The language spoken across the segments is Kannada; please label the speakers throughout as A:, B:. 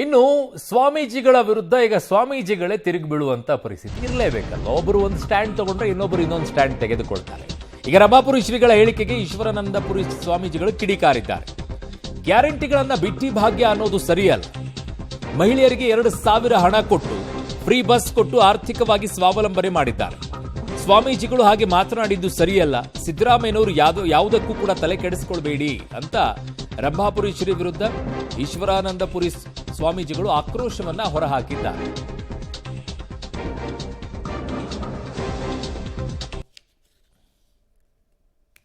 A: ಇನ್ನು ಸ್ವಾಮೀಜಿಗಳ ವಿರುದ್ಧ ಈಗ ಸ್ವಾಮೀಜಿಗಳೇ ತಿರುಗಿ ಬೀಳುವಂತ ಪರಿಸ್ಥಿತಿ ಇರಲೇಬೇಕಲ್ಲ. ಒಬ್ಬರು ಒಂದು ಸ್ಟ್ಯಾಂಡ್ ತಗೊಂಡ್ರೆ ಇನ್ನೊಬ್ಬರು ಇನ್ನೊಂದು ಸ್ಟ್ಯಾಂಡ್ ತೆಗೆದುಕೊಳ್ತಾರೆ. ಈಗ ರಂಭಾಪುರಿ ಶ್ರೀಗಳ ಹೇಳಿಕೆಗೆ ಈಶ್ವರಾನಂದಪುರಿ ಸ್ವಾಮೀಜಿಗಳು ಕಿಡಿಕಾರಿದ್ದಾರೆ. ಗ್ಯಾರಂಟಿಗಳನ್ನ ಬಿಟ್ಟಿ ಭಾಗ್ಯ ಅನ್ನೋದು ಸರಿಯಲ್ಲ. ಮಹಿಳೆಯರಿಗೆ 2,000 ಹಣ ಕೊಟ್ಟು ಫ್ರೀ ಬಸ್ ಕೊಟ್ಟು ಆರ್ಥಿಕವಾಗಿ ಸ್ವಾವಲಂಬನೆ ಮಾಡಿದ್ದಾರೆ. ಸ್ವಾಮೀಜಿಗಳು ಹಾಗೆ ಮಾತನಾಡಿದ್ದು ಸರಿಯಲ್ಲ. ಸಿದ್ದರಾಮಯ್ಯನವರು ಯಾವುದಕ್ಕೂ ಕೂಡ ತಲೆ ಕೆಡಿಸಿಕೊಳ್ಬೇಡಿ ಅಂತ ರಂಭಾಪುರಿ ಶ್ರೀ ವಿರುದ್ಧ ಈಶ್ವರಾನಂದಪುರಿ ಸ್ವಾಮೀಜಿಗಳು ಆಕ್ರೋಶವನ್ನ ಹೊರಹಾಕಿದ್ದಾರೆ.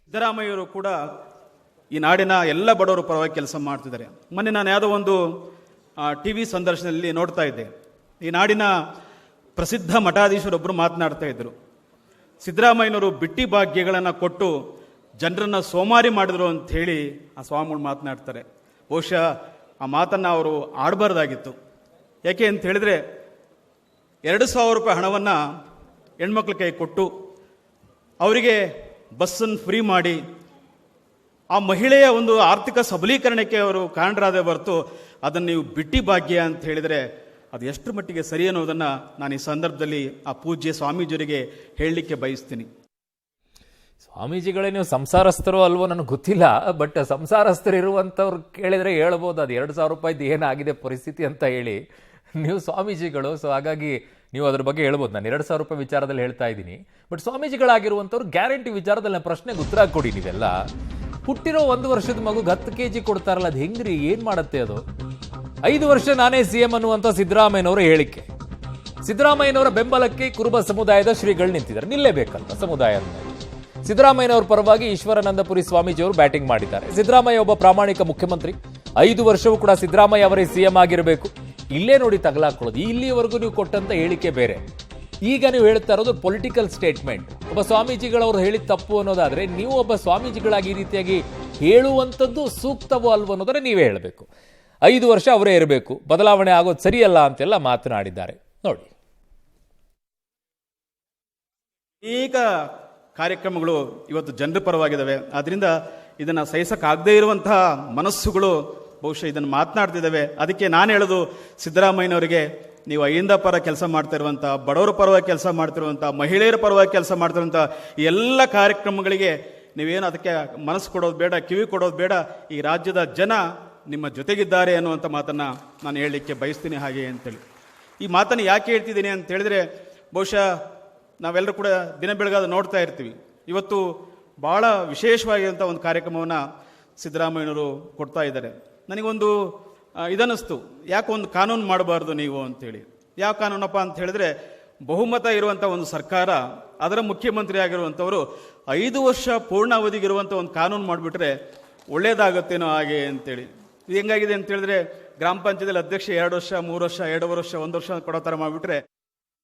B: ಸಿದ್ದರಾಮಯ್ಯವರು ಕೂಡ ಈ ನಾಡಿನ ಎಲ್ಲ ಬಡವರ ಪರವಾಗಿ ಕೆಲಸ ಮಾಡ್ತಿದ್ದಾರೆ. ಮೊನ್ನೆ ನಾನು ಯಾವುದೋ ಒಂದು ಟಿವಿ ಸಂದರ್ಶನದಲ್ಲಿ ನೋಡ್ತಾ ಇದ್ದೆ. ಈ ನಾಡಿನ ಪ್ರಸಿದ್ಧ ಮಠಾಧೀಶರೊಬ್ಬರು ಮಾತನಾಡ್ತಾ ಇದ್ರು. ಸಿದ್ದರಾಮಯ್ಯನವರು ಬಿಟ್ಟಿ ಭಾಗ್ಯಗಳನ್ನು ಕೊಟ್ಟು ಜನರನ್ನು ಸೋಮಾರಿ ಮಾಡಿದ್ರು ಅಂತ ಹೇಳಿ ಆ ಸ್ವಾಮಿಗಳು ಮಾತನಾಡ್ತಾರೆ. ಬಹುಶಃ ಆ ಮಾತನ್ನು ಅವರು ಆಡಬಾರ್ದಾಗಿತ್ತು. ಯಾಕೆ ಅಂತ ಹೇಳಿದ್ರೆ 2,000 ರೂಪಾಯಿ ಹಣವನ್ನು ಹೆಣ್ಮಕ್ಳ ಕೈ ಕೊಟ್ಟು ಅವರಿಗೆ ಬಸ್ಸನ್ನು ಫ್ರೀ ಮಾಡಿ ಆ ಮಹಿಳೆಯ ಒಂದು ಆರ್ಥಿಕ ಸಬಲೀಕರಣಕ್ಕೆ ಅವರು ಕಾರಣರಾದ ಹೊರತು ಅದನ್ನು ನೀವು ಬಿಟ್ಟಿ ಭಾಗ್ಯ ಅಂತ ಹೇಳಿದರೆ ಅದು ಎಷ್ಟು ಮಟ್ಟಿಗೆ ಸರಿ ಅನ್ನೋದನ್ನು ನಾನು ಈ ಸಂದರ್ಭದಲ್ಲಿ ಆ ಪೂಜ್ಯ ಸ್ವಾಮೀಜಿಯವರಿಗೆ ಹೇಳಲಿಕ್ಕೆ ಬಯಸ್ತೀನಿ.
A: ಸ್ವಾಮೀಜಿಗಳೇ ನೀವು ಸಂಸಾರಸ್ಥರೋ ಅಲ್ವೋ ನನಗೆ ಗೊತ್ತಿಲ್ಲ, ಬಟ್ ಸಂಸಾರಸ್ಥರಿರುವಂಥವ್ರು ಕೇಳಿದರೆ ಹೇಳ್ಬೋದು ಅದು 2,000 ರೂಪಾಯಿದು ಏನಾಗಿದೆ ಪರಿಸ್ಥಿತಿ ಅಂತ ಹೇಳಿ. ನೀವು ಸ್ವಾಮೀಜಿಗಳು, ಸೊ ಹಾಗಾಗಿ ನೀವು ಅದ್ರ ಬಗ್ಗೆ ಹೇಳ್ಬೋದು. ನಾನು 2,000 ರೂಪಾಯಿ ವಿಚಾರದಲ್ಲಿ ಹೇಳ್ತಾ ಇದ್ದೀನಿ. ಬಟ್ ಸ್ವಾಮೀಜಿಗಳಾಗಿರುವಂಥವ್ರು ಗ್ಯಾರಂಟಿ ವಿಚಾರದಲ್ಲಿ ಪ್ರಶ್ನೆಗೆ ಉತ್ತರ ಕೊಡಿ. ನೀವೆಲ್ಲ ಹುಟ್ಟಿರೋ 1 ವರ್ಷದ ಮಗುಗೆ 10 kg ಕೊಡ್ತಾರಲ್ಲ, ಅದು ಹೆಂಗ್ರಿ? ಏನ್ ಮಾಡುತ್ತೆ ಅದು? 5 ವರ್ಷ ನಾನೇ ಸಿಎಂ ಅನ್ನುವಂಥ ಸಿದ್ದರಾಮಯ್ಯನವರ ಹೇಳಿಕೆ. ಸಿದ್ದರಾಮಯ್ಯನವರ ಬೆಂಬಲಕ್ಕೆ ಕುರುಬ ಸಮುದಾಯದ ಶ್ರೀಗಳು ನಿಂತಿದ್ದಾರೆ. ನಿಲ್ಲೇಬೇಕಂತ ಸಮುದಾಯ ಅಂದ ಸಿದ್ದರಾಮಯ್ಯನವರ ಪರವಾಗಿ ಈಶ್ವರಾನಂದಪುರಿ ಸ್ವಾಮೀಜಿಯವರು ಬ್ಯಾಟಿಂಗ್ ಮಾಡಿದ್ದಾರೆ. ಸಿದ್ದರಾಮಯ್ಯ ಒಬ್ಬ ಪ್ರಾಮಾಣಿಕ ಮುಖ್ಯಮಂತ್ರಿ. 5 ವರ್ಷವೂ ಕೂಡ ಸಿದ್ದರಾಮಯ್ಯ ಅವರೇ ಸಿಎಂ ಆಗಿರಬೇಕು. ಇಲ್ಲೇ ನೋಡಿ ತಗಲಾಕೊಳ್ಳೋದು. ಇಲ್ಲಿಯವರೆಗೂ ನೀವು ಕೊಟ್ಟಂತ ಹೇಳಿಕೆ ಬೇರೆ. ಈಗ ನೀವು ಹೇಳ್ತಾ ಇರೋದು ಪೊಲಿಟಿಕಲ್ ಸ್ಟೇಟ್ಮೆಂಟ್. ಒಬ್ಬ ಸ್ವಾಮೀಜಿಗಳವರು ಹೇಳಿದ ತಪ್ಪು ಅನ್ನೋದಾದ್ರೆ ನೀವು ಒಬ್ಬ ಸ್ವಾಮೀಜಿಗಳಾಗಿ ಈ ರೀತಿಯಾಗಿ ಹೇಳುವಂಥದ್ದು ಸೂಕ್ತವೋ ಅಲ್ವೋ ಅನ್ನೋದ್ರೆ ನೀವೇ ಹೇಳಬೇಕು. 5 ವರ್ಷ ಅವರೇ ಇರಬೇಕು, ಬದಲಾವಣೆ ಆಗೋದು ಸರಿಯಲ್ಲ ಅಂತೆಲ್ಲ ಮಾತನಾಡಿದ್ದಾರೆ. ನೋಡಿ,
B: ಅನೇಕ ಕಾರ್ಯಕ್ರಮಗಳು ಇವತ್ತು ಜನರ ಪರವಾಗಿದ್ದಾವೆ. ಆದ್ರಿಂದ ಇದನ್ನು ಸಹಿಸಕ್ಕಾಗದೇ ಇರುವಂತಹ ಮನಸ್ಸುಗಳು ಬಹುಶಃ ಇದನ್ನು ಮಾತನಾಡ್ತಿದ್ದಾವೆ. ಅದಕ್ಕೆ ನಾನು ಹೇಳೋದು ಸಿದ್ದರಾಮಯ್ಯನವರಿಗೆ, ನೀವು ಅಹಿಂದ ಪರ ಕೆಲಸ ಮಾಡ್ತಾ ಇರುವಂಥ, ಬಡವರ ಪರವಾಗಿ ಕೆಲಸ ಮಾಡ್ತಿರುವಂಥ, ಮಹಿಳೆಯರ ಪರವಾಗಿ ಕೆಲಸ ಮಾಡ್ತಿರುವಂಥ ಈ ಎಲ್ಲ ಕಾರ್ಯಕ್ರಮಗಳಿಗೆ ನೀವೇನು ಅದಕ್ಕೆ ಮನಸ್ಸು ಕೊಡೋದು ಬೇಡ, ಕಿವಿ ಕೊಡೋದು ಬೇಡ. ಈ ರಾಜ್ಯದ ಜನ ನಿಮ್ಮ ಜೊತೆಗಿದ್ದಾರೆ ಅನ್ನುವಂಥ ಮಾತನ್ನು ನಾನು ಹೇಳಲಿಕ್ಕೆ ಬಯಸ್ತೀನಿ ಹಾಗೆ ಅಂತೇಳಿ. ಈ ಮಾತನ್ನು ಯಾಕೆ ಹೇಳ್ತಿದ್ದೀನಿ ಅಂತ ಹೇಳಿದ್ರೆ, ಬಹುಶಃ ನಾವೆಲ್ಲರೂ ಕೂಡ ದಿನ ಬೆಳಗಾದ ನೋಡ್ತಾ ಇರ್ತೀವಿ. ಇವತ್ತು ಭಾಳ ವಿಶೇಷವಾಗಿರುವಂಥ ಒಂದು ಕಾರ್ಯಕ್ರಮವನ್ನು ಸಿದ್ದರಾಮಯ್ಯನವರು ಕೊಡ್ತಾ ಇದ್ದಾರೆ. ನನಗೊಂದು ಇದನ್ನಿಸ್ತು, ಯಾಕೆ ಒಂದು ಕಾನೂನು ಮಾಡಬಾರ್ದು ನೀವು ಅಂತೇಳಿ. ಯಾವ ಕಾನೂನಪ್ಪ ಅಂತ ಹೇಳಿದ್ರೆ, ಬಹುಮತ ಇರುವಂಥ ಒಂದು ಸರ್ಕಾರ, ಅದರ ಮುಖ್ಯಮಂತ್ರಿ ಆಗಿರುವಂಥವರು 5 ವರ್ಷ ಪೂರ್ಣಾವಧಿಗಿರುವಂಥ ಒಂದು ಕಾನೂನು ಮಾಡಿಬಿಟ್ರೆ ಒಳ್ಳೇದಾಗುತ್ತೇನೋ ಹಾಗೆ ಅಂತೇಳಿ. ಇದು ಹೆಂಗಾಗಿದೆ ಅಂತ ಹೇಳಿದ್ರೆ, ಗ್ರಾಮ ಪಂಚಾಯತಿಯಲ್ಲಿ ಅಧ್ಯಕ್ಷ 2 ವರ್ಷ, 3 ವರ್ಷ, 2 ವರ್ಷ, 1 ವರ್ಷ ಕೊಡೋ ಥರ ಮಾಡಿಬಿಟ್ರೆ